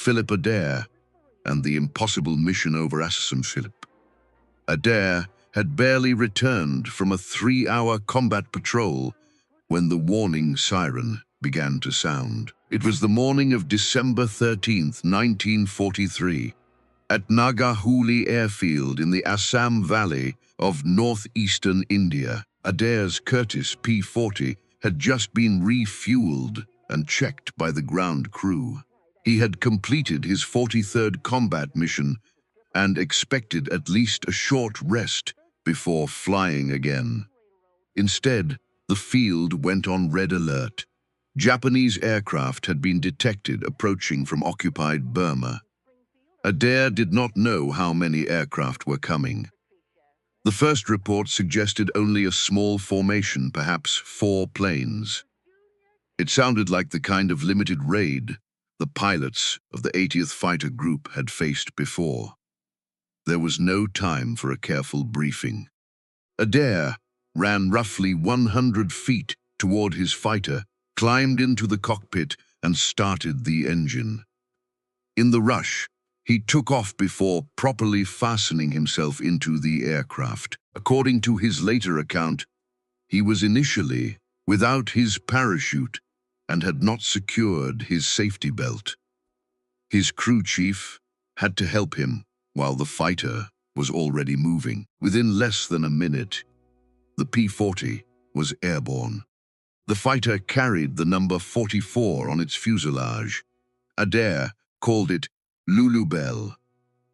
Philip Adair and the impossible mission over Assam Philip. Adair had barely returned from a 3-hour combat patrol when the warning siren began to sound. It was the morning of December 13th, 1943, at Nagahuli airfield in the Assam Valley of northeastern India. Adair's Curtiss P-40 had just been refueled and checked by the ground crew. He had completed his 43rd combat mission and expected at least a short rest before flying again. Instead, the field went on red alert. Japanese aircraft had been detected approaching from occupied Burma. Adair did not know how many aircraft were coming. The first report suggested only a small formation, perhaps 4 planes. It sounded like the kind of limited raid the pilots of the 80th Fighter Group had faced before. There was no time for a careful briefing. Adair ran roughly 100 feet toward his fighter, climbed into the cockpit, and started the engine. In the rush, he took off before properly fastening himself into the aircraft. According to his later account, he was initially without his parachute and had not secured his safety belt. His crew chief had to help him while the fighter was already moving. Within less than a minute, the P-40 was airborne. The fighter carried the number 44 on its fuselage. Adair called it Lulu Bell.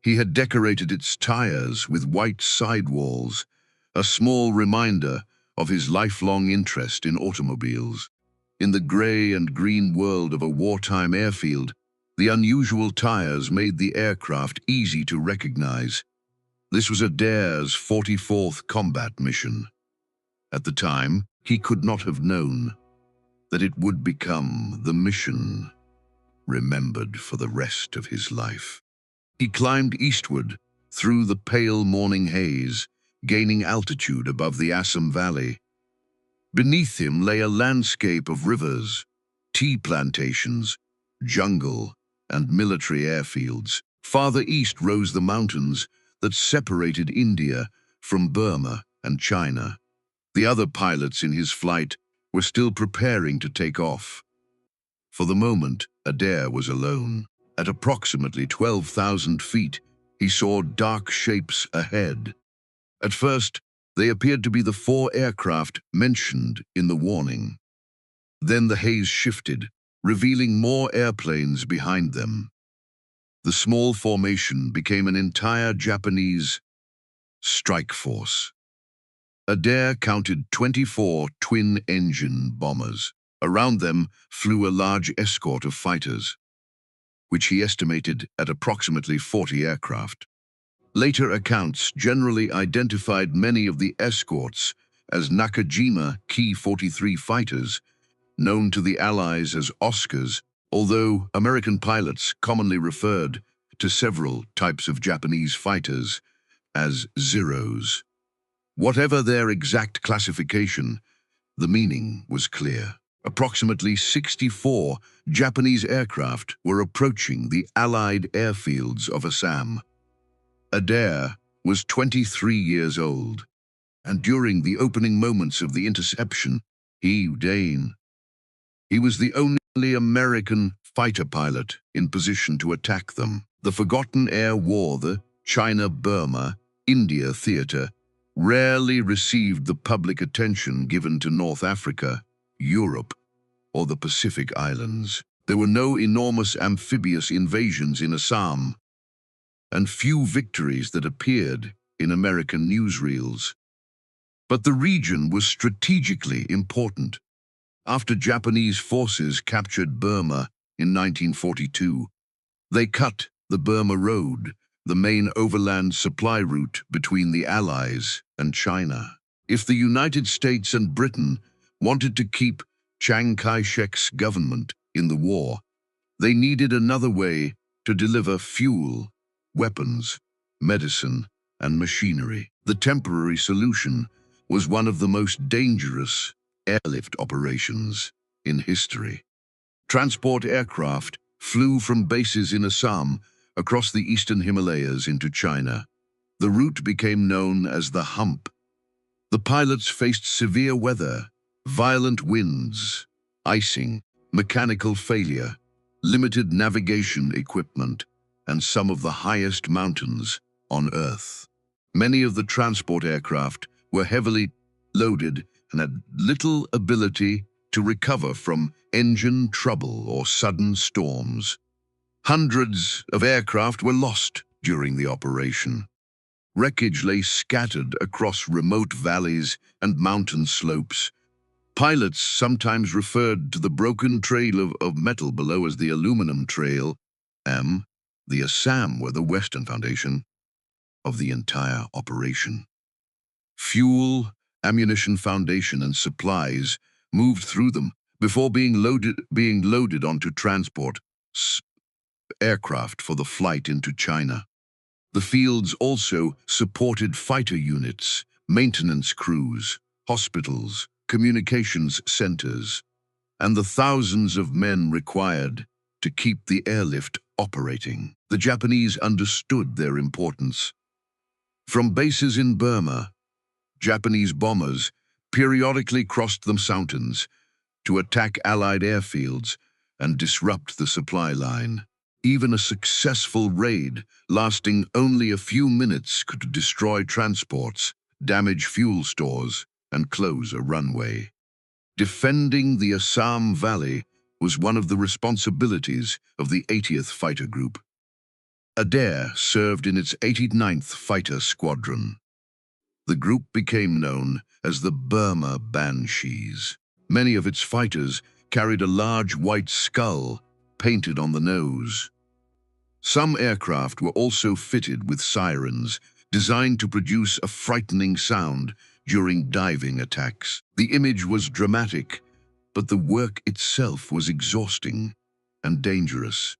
He had decorated its tires with white sidewalls, a small reminder of his lifelong interest in automobiles. In the gray and green world of a wartime airfield, the unusual tires made the aircraft easy to recognize. This was Adair's 44th combat mission. At the time, he could not have known that it would become the mission remembered for the rest of his life. He climbed eastward through the pale morning haze, gaining altitude above the Assam Valley. Beneath him lay a landscape of rivers, tea plantations, jungle, and military airfields. Farther east rose the mountains that separated India from Burma and China. The other pilots in his flight were still preparing to take off. For the moment, Adair was alone. At approximately 12,000 feet, he saw dark shapes ahead. At first, they appeared to be the 4 aircraft mentioned in the warning. Then the haze shifted, revealing more airplanes behind them. The small formation became an entire Japanese strike force. Adair counted 24 twin-engine bombers. Around them flew a large escort of fighters, which he estimated at approximately 40 aircraft. Later accounts generally identified many of the escorts as Nakajima Ki-43 fighters, known to the Allies as Oscars, although American pilots commonly referred to several types of Japanese fighters as Zeros. Whatever their exact classification, the meaning was clear. Approximately 64 Japanese aircraft were approaching the Allied airfields of Assam. Adair was 23 years old, and during the opening moments of the interception, he was the only American fighter pilot in position to attack them. The forgotten air war, the China-Burma-India theater, rarely received the public attention given to North Africa, Europe, or the Pacific Islands. There were no enormous amphibious invasions in Assam, and few victories that appeared in American newsreels. But the region was strategically important. After Japanese forces captured Burma in 1942, they cut the Burma Road, the main overland supply route between the Allies and China. If the United States and Britain wanted to keep Chiang Kai-shek's government in the war, they needed another way to deliver fuel, weapons, medicine, and machinery. The temporary solution was one of the most dangerous airlift operations in history. Transport aircraft flew from bases in Assam across the eastern Himalayas into China. The route became known as the Hump. The pilots faced severe weather, violent winds, icing, mechanical failure, limited navigation equipment, and some of the highest mountains on Earth. Many of the transport aircraft were heavily loaded and had little ability to recover from engine trouble or sudden storms. Hundreds of aircraft were lost during the operation. Wreckage lay scattered across remote valleys and mountain slopes. Pilots sometimes referred to the broken trail of metal below as the aluminum trail. The Assam were the western foundation of the entire operation. Fuel, ammunition foundation, and supplies moved through them before being loaded onto transport aircraft for the flight into China. The fields also supported fighter units, maintenance crews, hospitals, communications centers, and the thousands of men required to keep the airlift operating. The Japanese understood their importance. From bases in Burma, Japanese bombers periodically crossed the mountains to attack Allied airfields and disrupt the supply line. Even a successful raid lasting only a few minutes could destroy transports, damage fuel stores, and close a runway. Defending the Assam Valley was one of the responsibilities of the 80th Fighter Group. Adair served in its 89th Fighter Squadron. The group became known as the Burma Banshees. Many of its fighters carried a large white skull painted on the nose. Some aircraft were also fitted with sirens designed to produce a frightening sound during diving attacks. The image was dramatic, but the work itself was exhausting and dangerous.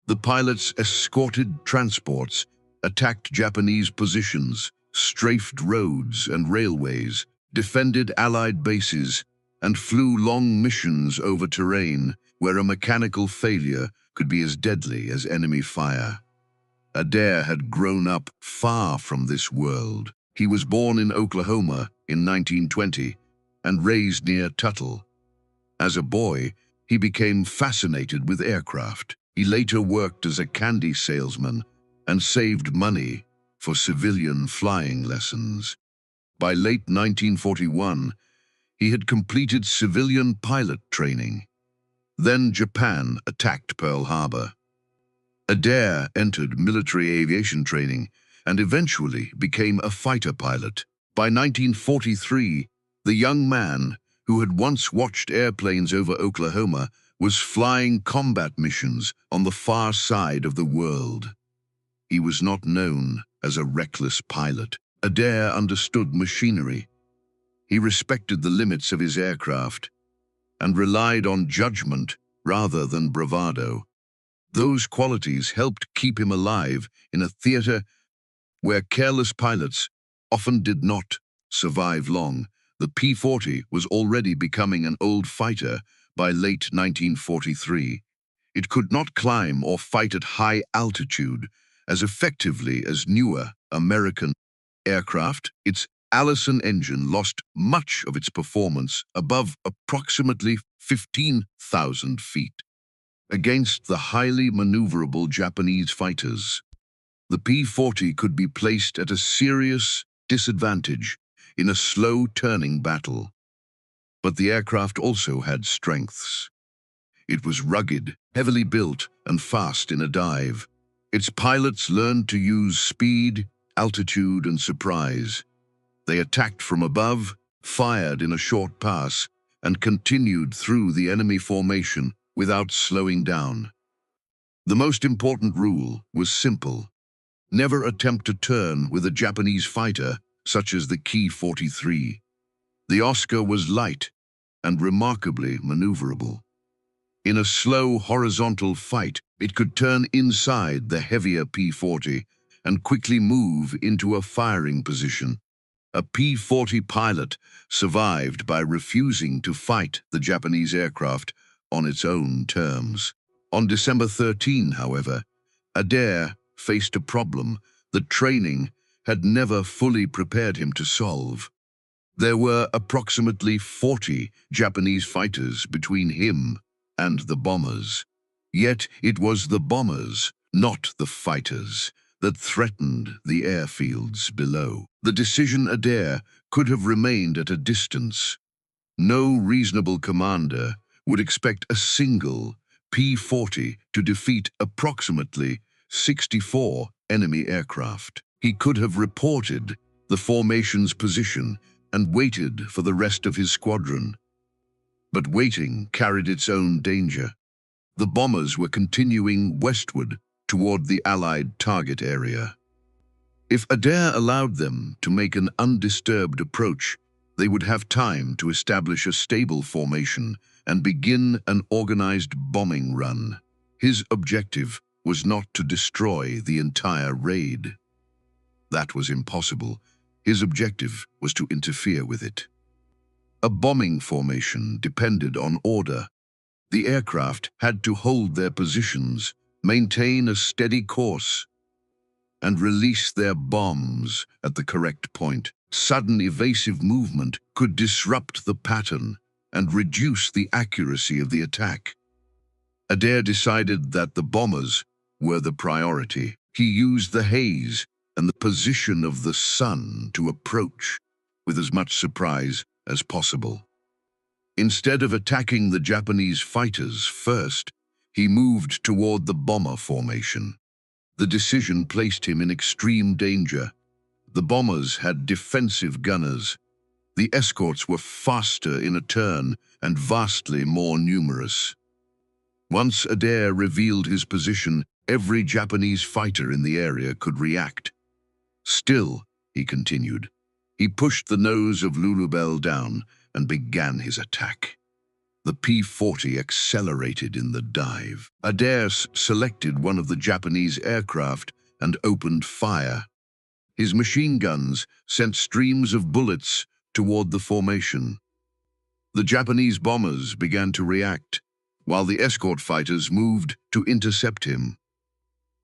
The pilots escorted transports, attacked Japanese positions, strafed roads and railways, defended Allied bases, and flew long missions over terrain where a mechanical failure could be as deadly as enemy fire. Adair had grown up far from this world. He was born in Oklahoma in 1920 and raised near Tuttle. As a boy, he became fascinated with aircraft. He later worked as a candy salesman and saved money for civilian flying lessons. By late 1941, he had completed civilian pilot training. Then Japan attacked Pearl Harbor. Adair entered military aviation training and eventually became a fighter pilot. By 1943, the young man, who had once watched airplanes over Oklahoma, was flying combat missions on the far side of the world. He was not known as a reckless pilot. Adair understood machinery. He respected the limits of his aircraft and relied on judgment rather than bravado. Those qualities helped keep him alive in a theater where careless pilots often did not survive long. The P-40 was already becoming an old fighter by late 1943. It could not climb or fight at high altitude as effectively as newer American aircraft. Its Allison engine lost much of its performance above approximately 15,000 feet. Against the highly maneuverable Japanese fighters, the P-40 could be placed at a serious disadvantage in a slow-turning battle. But the aircraft also had strengths. It was rugged, heavily built, and fast in a dive. Its pilots learned to use speed, altitude, and surprise. They attacked from above, fired in a short pass, and continued through the enemy formation without slowing down. The most important rule was simple. Never attempt to turn with a Japanese fighter, such as the Ki-43. The Oscar was light and remarkably maneuverable. In a slow horizontal fight, it could turn inside the heavier P-40 and quickly move into a firing position. A P-40 pilot survived by refusing to fight the Japanese aircraft on its own terms. On December 13, however, Adair faced a problem that training had never fully prepared him to solve. There were approximately 40 Japanese fighters between him and the bombers. Yet it was the bombers, not the fighters, that threatened the airfields below. The decision Adair could have remained at a distance. No reasonable commander would expect a single P-40 to defeat approximately 64 enemy aircraft. He could have reported the formation's position and waited for the rest of his squadron. But waiting carried its own danger. The bombers were continuing westward toward the Allied target area. If Adair allowed them to make an undisturbed approach, they would have time to establish a stable formation and begin an organized bombing run. His objective was not to destroy the entire raid. That was impossible. His objective was to interfere with it. A bombing formation depended on order. The aircraft had to hold their positions, maintain a steady course, and release their bombs at the correct point. Sudden evasive movement could disrupt the pattern and reduce the accuracy of the attack. Adair decided that the bombers were the priority. He used the haze and the position of the sun to approach with as much surprise as possible. Instead of attacking the Japanese fighters first, he moved toward the bomber formation. The decision placed him in extreme danger. The bombers had defensive gunners. The escorts were faster in a turn and vastly more numerous. Once Adair revealed his position, every Japanese fighter in the area could react. Still, he continued, he pushed the nose of Lulubelle down and began his attack. The P-40 accelerated in the dive. Adair selected one of the Japanese aircraft and opened fire. His machine guns sent streams of bullets toward the formation. The Japanese bombers began to react, while the escort fighters moved to intercept him.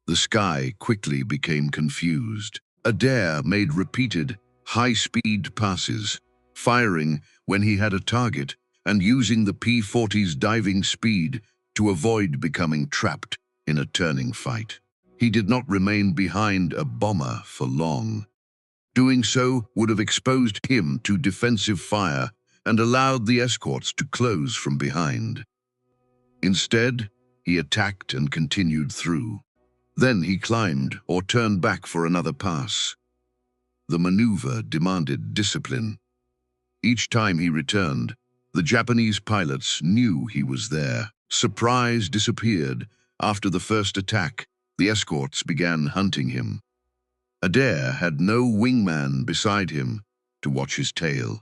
The sky quickly became confused. Adair made repeated, high-speed passes, firing when he had a target and using the P-40's diving speed to avoid becoming trapped in a turning fight. He did not remain behind a bomber for long. Doing so would have exposed him to defensive fire and allowed the escorts to close from behind. Instead, he attacked and continued through. Then he climbed or turned back for another pass. The maneuver demanded discipline. Each time he returned, the Japanese pilots knew he was there. Surprise disappeared. After the first attack, the escorts began hunting him. Adair had no wingman beside him to watch his tail.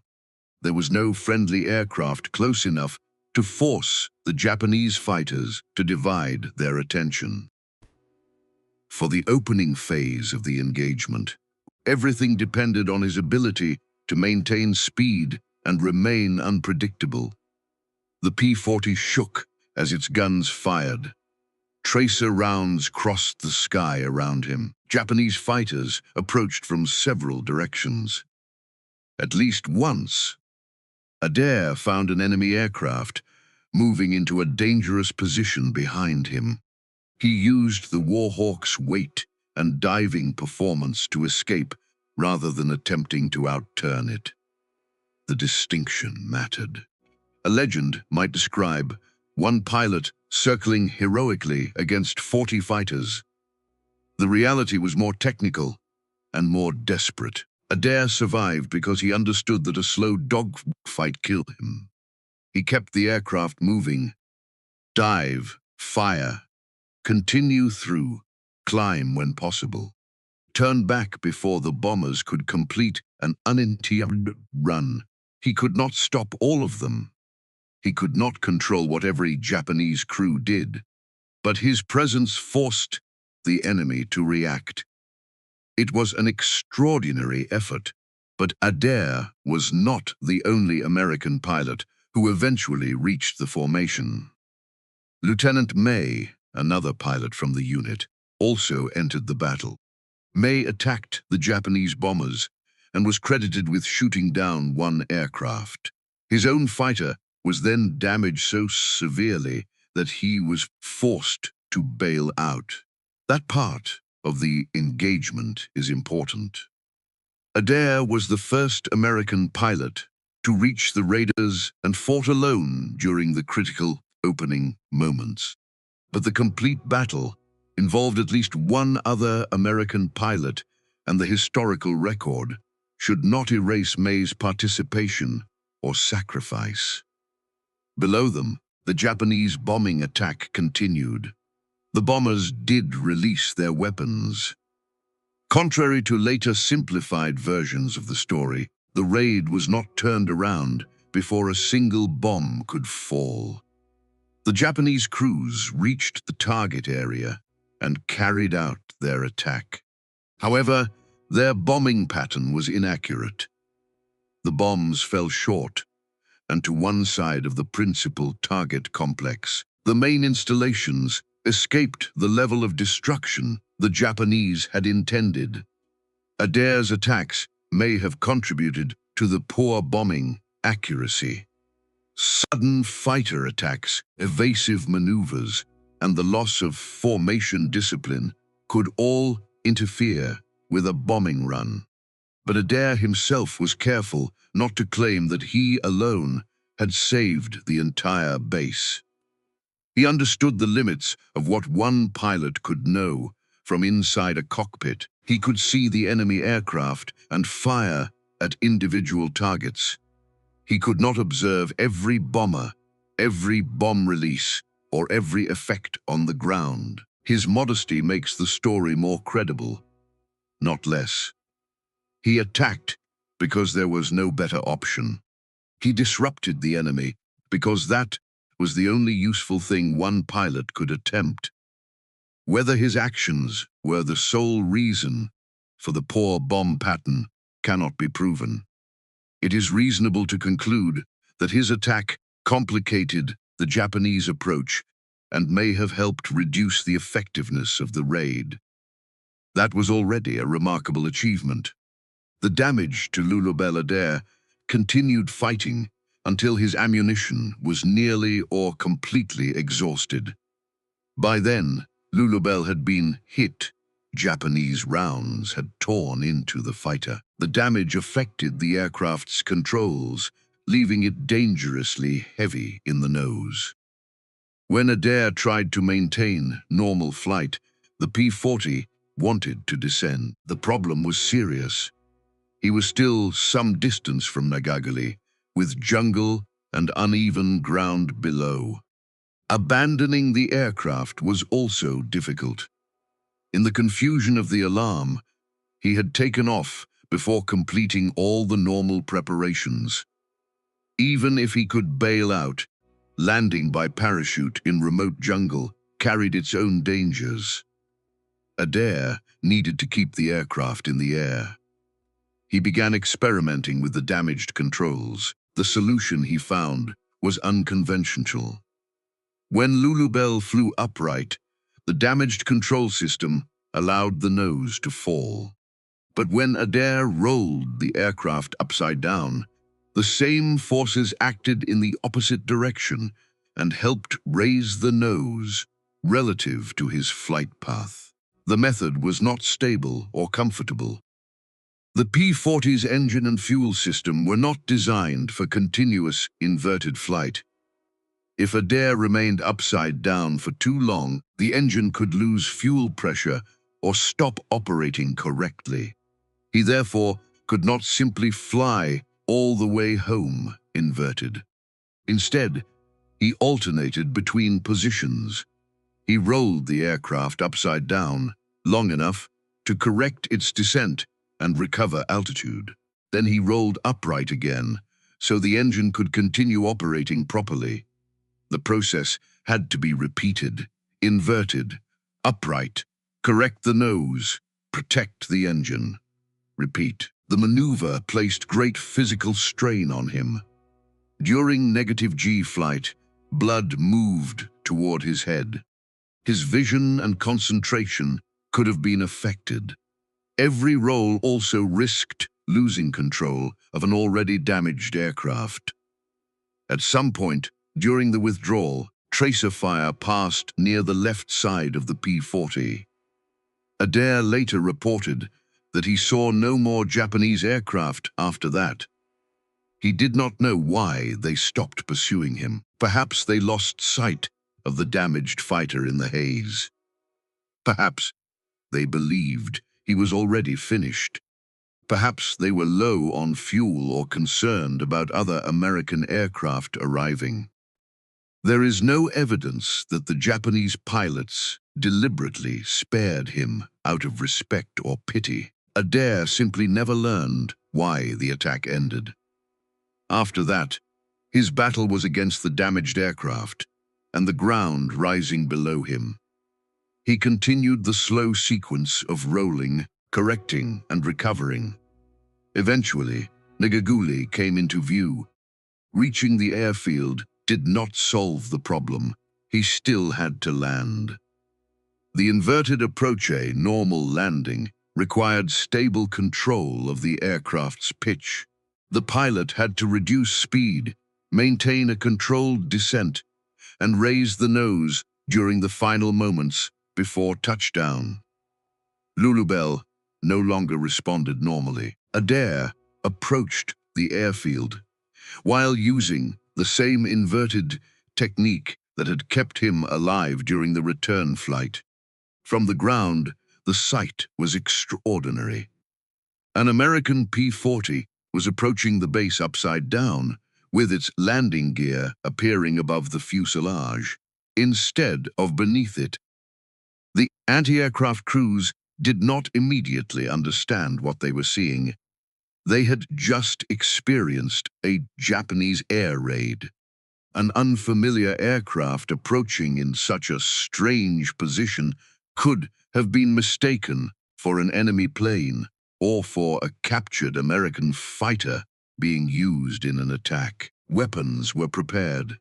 There was no friendly aircraft close enough to force the Japanese fighters to divide their attention. For the opening phase of the engagement, everything depended on his ability to maintain speed and remain unpredictable. The P-40 shook as its guns fired. Tracer rounds crossed the sky around him. Japanese fighters approached from several directions. At least once, Adair found an enemy aircraft moving into a dangerous position behind him. He used the Warhawk's weight and diving performance to escape rather than attempting to outturn it. The distinction mattered. A legend might describe one pilot circling heroically against 40 fighters. The reality was more technical and more desperate. Adair survived because he understood that a slow dogfight killed him. He kept the aircraft moving. Dive, fire, continue through, climb when possible. Turn back before the bombers could complete an uninterrupted run. He could not stop all of them. He could not control what every Japanese crew did, but his presence forced the enemy to react. It was an extraordinary effort, but Adair was not the only American pilot who eventually reached the formation. Lieutenant May, another pilot from the unit, also entered the battle. May attacked the Japanese bombers and was credited with shooting down one aircraft. His own fighter was then damaged so severely that he was forced to bail out. That part of the engagement is important. Adair was the first American pilot to reach the raiders and fought alone during the critical opening moments. But the complete battle involved at least one other American pilot, and the historical record should not erase May's participation or sacrifice. Below them, the Japanese bombing attack continued. The bombers did release their weapons. Contrary to later simplified versions of the story, the raid was not turned around before a single bomb could fall. The Japanese crews reached the target area and carried out their attack. However, their bombing pattern was inaccurate. The bombs fell short and to one side of the principal target complex. The main installations escaped the level of destruction the Japanese had intended. Adair's attacks may have contributed to the poor bombing accuracy. Sudden fighter attacks, evasive maneuvers, and the loss of formation discipline could all interfere with a bombing run. But Adair himself was careful not to claim that he alone had saved the entire base. He understood the limits of what one pilot could know. From inside a cockpit, he could see the enemy aircraft and fire at individual targets. He could not observe every bomber, every bomb release, or every effect on the ground. His modesty makes the story more credible, not less. He attacked because there was no better option. He disrupted the enemy because that was the only useful thing one pilot could attempt. Whether his actions were the sole reason for the poor bomb pattern cannot be proven. It is reasonable to conclude that his attack complicated the Japanese approach and may have helped reduce the effectiveness of the raid. That was already a remarkable achievement. The damage to Lulubelle Adair continued fighting until his ammunition was nearly or completely exhausted. By then, Lulubelle had been hit. Japanese rounds had torn into the fighter. The damage affected the aircraft's controls, leaving it dangerously heavy in the nose. When Adair tried to maintain normal flight, the P-40 wanted to descend. The problem was serious. He was still some distance from Nagagali, with jungle and uneven ground below. Abandoning the aircraft was also difficult. In the confusion of the alarm, he had taken off before completing all the normal preparations. Even if he could bail out, landing by parachute in remote jungle carried its own dangers. Adair needed to keep the aircraft in the air. He began experimenting with the damaged controls. The solution he found was unconventional. When Lulubelle flew upright, the damaged control system allowed the nose to fall. But when Adair rolled the aircraft upside down, the same forces acted in the opposite direction and helped raise the nose relative to his flight path. The method was not stable or comfortable. The P-40's engine and fuel system were not designed for continuous inverted flight. If Adair remained upside down for too long, the engine could lose fuel pressure or stop operating correctly. He therefore could not simply fly all the way home inverted. Instead, he alternated between positions. He rolled the aircraft upside down long enough to correct its descent and recover altitude. Then he rolled upright again so the engine could continue operating properly. The process had to be repeated, inverted, upright, correct the nose, protect the engine. Repeat. The maneuver placed great physical strain on him. During negative G flight, blood moved toward his head. His vision and concentration could have been affected. Every roll also risked losing control of an already damaged aircraft. At some point during the withdrawal, tracer fire passed near the left side of the P-40. Adair later reported that he saw no more Japanese aircraft after that. He did not know why they stopped pursuing him. Perhaps they lost sight of the damaged fighter in the haze. Perhaps they believed he was already finished. Perhaps they were low on fuel or concerned about other American aircraft arriving. There is no evidence that the Japanese pilots deliberately spared him out of respect or pity. Adair simply never learned why the attack ended. After that, his battle was against the damaged aircraft and the ground rising below him. He continued the slow sequence of rolling, correcting, and recovering. Eventually, Negaguli came into view. Reaching the airfield did not solve the problem. He still had to land. The inverted approach normal landing required stable control of the aircraft's pitch. The pilot had to reduce speed, maintain a controlled descent, and raise the nose during the final moments before touchdown. Lulubelle no longer responded normally. Adair approached the airfield while using the same inverted technique that had kept him alive during the return flight. From the ground, the sight was extraordinary. An American P-40 was approaching the base upside down, with its landing gear appearing above the fuselage, instead of beneath it. The anti-aircraft crews did not immediately understand what they were seeing. They had just experienced a Japanese air raid. An unfamiliar aircraft approaching in such a strange position could have been mistaken for an enemy plane or for a captured American fighter being used in an attack. Weapons were prepared.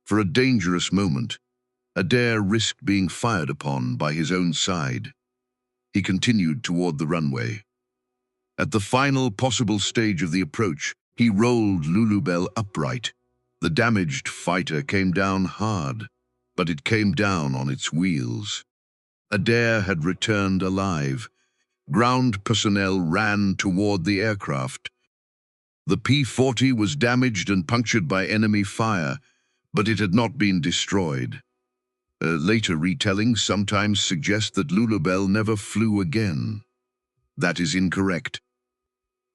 For a dangerous moment, Adair risked being fired upon by his own side. He continued toward the runway. At the final possible stage of the approach, he rolled Lulubelle upright. The damaged fighter came down hard, but it came down on its wheels. Adair had returned alive. Ground personnel ran toward the aircraft. The P-40 was damaged and punctured by enemy fire, but it had not been destroyed. Later retellings sometimes suggest that Lulubelle never flew again. That is incorrect.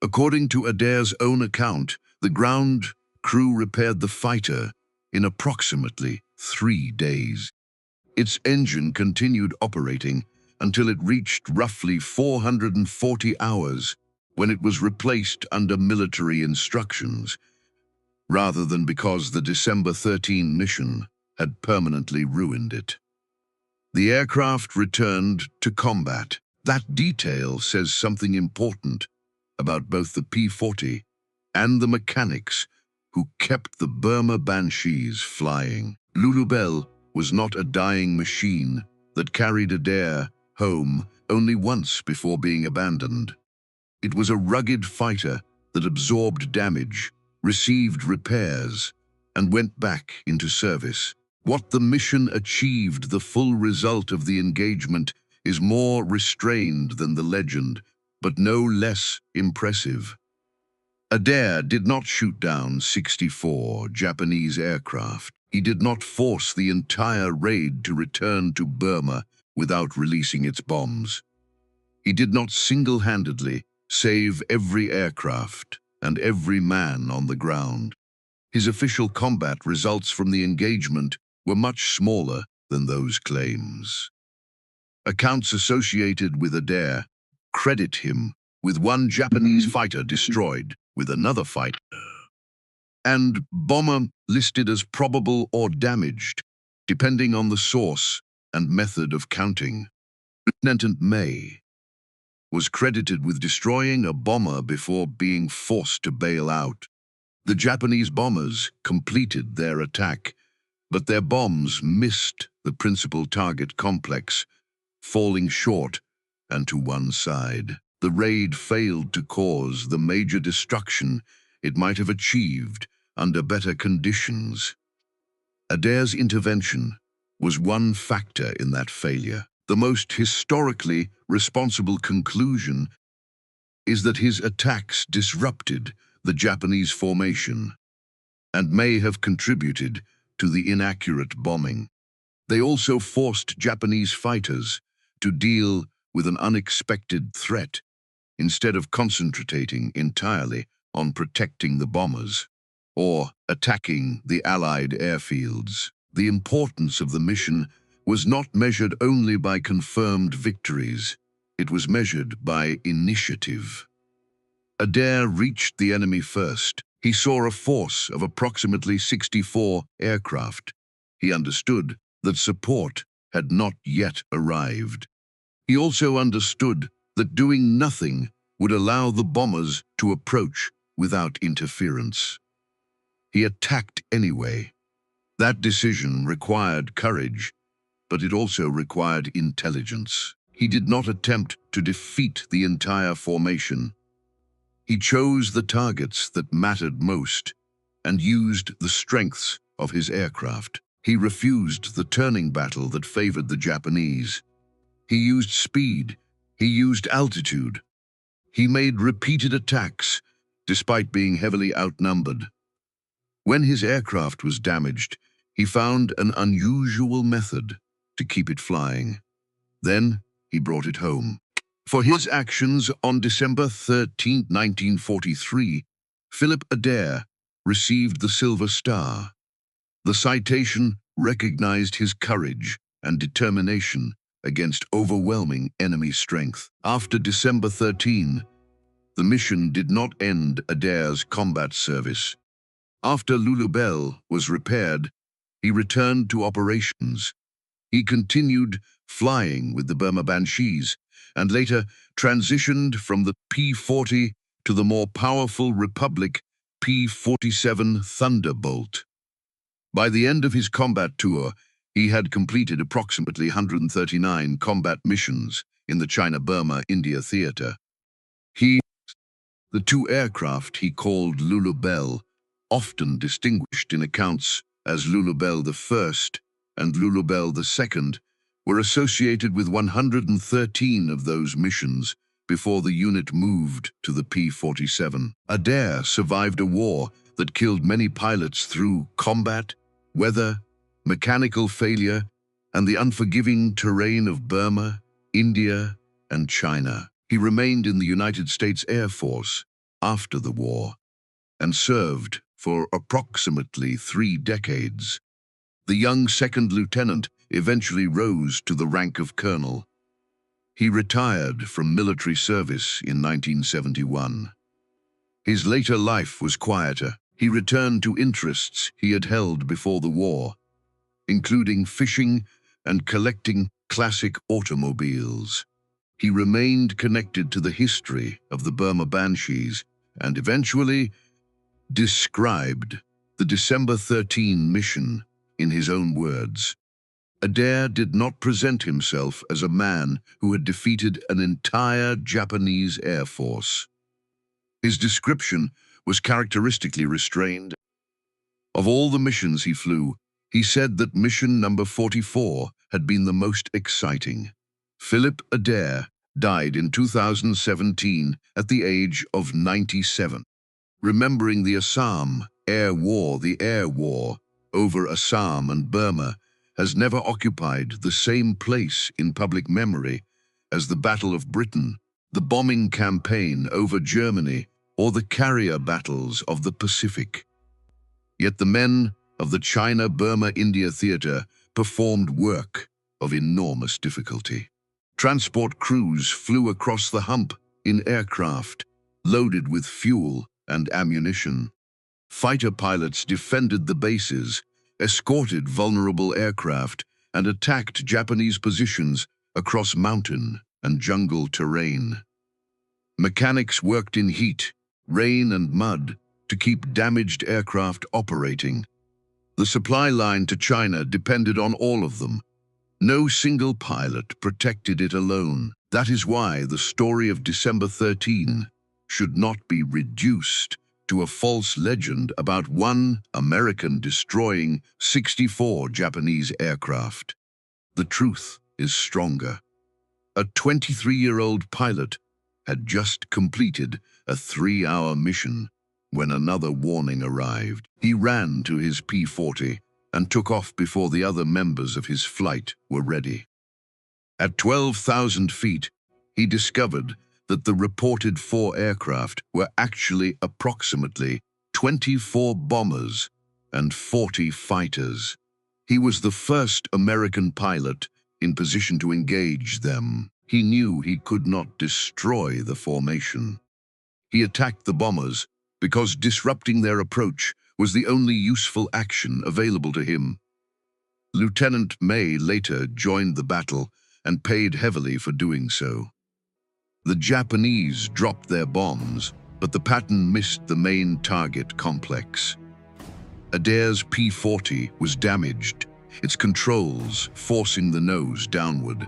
According to Adair's own account, the ground crew repaired the fighter in approximately 3 days. Its engine continued operating until it reached roughly 440 hours when it was replaced under military instructions, rather than because the December 13 mission had permanently ruined it. The aircraft returned to combat. That detail says something important about both the P-40 and the mechanics who kept the Burma Banshees flying. Lulubelle was not a dying machine that carried Adair home only once before being abandoned. It was a rugged fighter that absorbed damage, received repairs, and went back into service. What the mission achieved, the full result of the engagement, is more restrained than the legend, but no less impressive. Adair did not shoot down 64 Japanese aircraft. He did not force the entire raid to return to Burma without releasing its bombs. He did not single-handedly save every aircraft and every man on the ground. His official combat results from the engagement were much smaller than those claims. Accounts associated with Adair credit him with one Japanese fighter destroyed with another fighter, and bomber listed as probable or damaged, depending on the source and method of counting. Lieutenant May was credited with destroying a bomber before being forced to bail out. The Japanese bombers completed their attack, But their bombs missed the principal target complex, falling short and to one side. The raid failed to cause the major destruction it might have achieved under better conditions. Adair's intervention was one factor in that failure. The most historically responsible conclusion is that his attacks disrupted the Japanese formation and may have contributed to the inaccurate bombing. They also forced Japanese fighters to deal with an unexpected threat instead of concentrating entirely on protecting the bombers or attacking the Allied airfields. The importance of the mission was not measured only by confirmed victories. It was measured by initiative. Adair reached the enemy first. He saw a force of approximately 64 aircraft. He understood that support had not yet arrived. He also understood that doing nothing would allow the bombers to approach without interference. He attacked anyway. That decision required courage, but it also required intelligence. He did not attempt to defeat the entire formation. He chose the targets that mattered most and used the strengths of his aircraft. He refused the turning battle that favored the Japanese. He used speed. He used altitude. He made repeated attacks, despite being heavily outnumbered. When his aircraft was damaged, he found an unusual method to keep it flying. Then he brought it home. For his actions on December 13, 1943, Philip Adair received the Silver Star. The citation recognized his courage and determination against overwhelming enemy strength. After December 13, the mission did not end Adair's combat service. After Lulubelle was repaired, he returned to operations. He continued flying with the Burma Banshees and later transitioned from the P-40 to the more powerful Republic P-47 Thunderbolt. By the end of his combat tour, he had completed approximately 139 combat missions in the China-Burma-India theater. The two aircraft he called Lulubelle, often distinguished in accounts as Lulubelle I and Lulubelle II, were associated with 113 of those missions before the unit moved to the P-47. Adair survived a war that killed many pilots through combat, weather, mechanical failure, and the unforgiving terrain of Burma, India, and China. He remained in the United States Air Force after the war and served for approximately 3 decades. The young second lieutenant eventually rose to the rank of colonel. He retired from military service in 1971. His later life was quieter. He returned to interests he had held before the war, including fishing and collecting classic automobiles. He remained connected to the history of the Burma Banshees and eventually described the December 13 mission in his own words. Adair did not present himself as a man who had defeated an entire Japanese air force. His description was characteristically restrained. Of all the missions he flew, he said that mission number 44 had been the most exciting. Philip Adair died in 2017 at the age of 97. Remembering the Assam Air War, the air war over Assam and Burma has never occupied the same place in public memory as the Battle of Britain, the bombing campaign over Germany, or the carrier battles of the Pacific. Yet the men of the China-Burma-India theater performed work of enormous difficulty. Transport crews flew across the hump in aircraft, loaded with fuel and ammunition. Fighter pilots defended the bases, escorted vulnerable aircraft, and attacked Japanese positions across mountain and jungle terrain. Mechanics worked in heat, rain, and mud to keep damaged aircraft operating. The supply line to China depended on all of them. No single pilot protected it alone. That is why the story of December 13 should not be reduced to a false legend about one American destroying 64 Japanese aircraft. The truth is stronger. A 23-year-old pilot had just completed a 3-hour mission when another warning arrived. He ran to his P-40 and took off before the other members of his flight were ready. At 12,000 feet, he discovered that the reported 4 aircraft were actually approximately 24 bombers and 40 fighters. He was the first American pilot in position to engage them. He knew he could not destroy the formation. He attacked the bombers because disrupting their approach was the only useful action available to him. Lieutenant May later joined the battle and paid heavily for doing so. The Japanese dropped their bombs, but the pattern missed the main target complex. Adair's P-40 was damaged, its controls forcing the nose downward.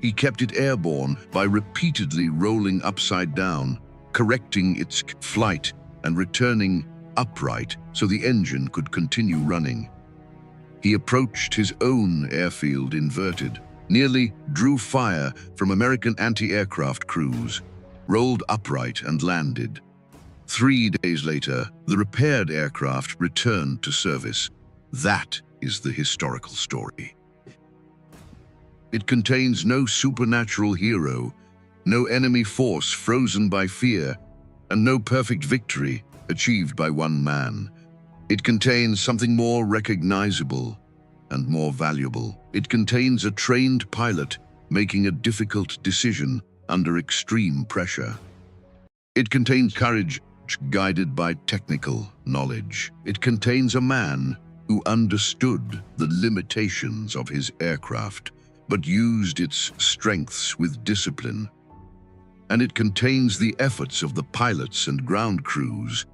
He kept it airborne by repeatedly rolling upside down, correcting its flight and returning upright so the engine could continue running. He approached his own airfield inverted, nearly drew fire from American anti-aircraft crews, rolled upright and landed. 3 days later, the repaired aircraft returned to service. That is the historical story. It contains no supernatural hero, no enemy force frozen by fear, and no perfect victory achieved by one man. It contains something more recognizable and more valuable. It contains a trained pilot making a difficult decision under extreme pressure. It contains courage guided by technical knowledge. It contains a man who understood the limitations of his aircraft, but used its strengths with discipline. And it contains the efforts of the pilots and ground crews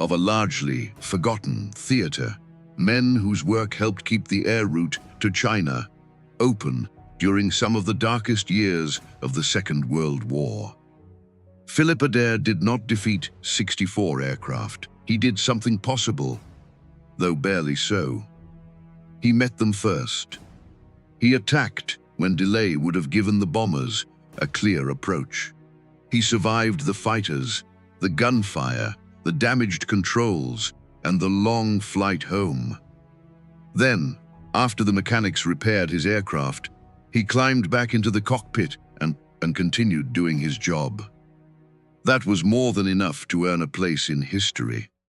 of a largely forgotten theater, men whose work helped keep the air route to China open during some of the darkest years of the Second World War. Philip Adair did not defeat 64 aircraft. He did something possible, though barely so. He met them first. He attacked when delay would have given the bombers a clear approach. He survived the fighters, the gunfire, the damaged controls, and the long flight home. Then, after the mechanics repaired his aircraft, he climbed back into the cockpit and continued doing his job. That was more than enough to earn a place in history.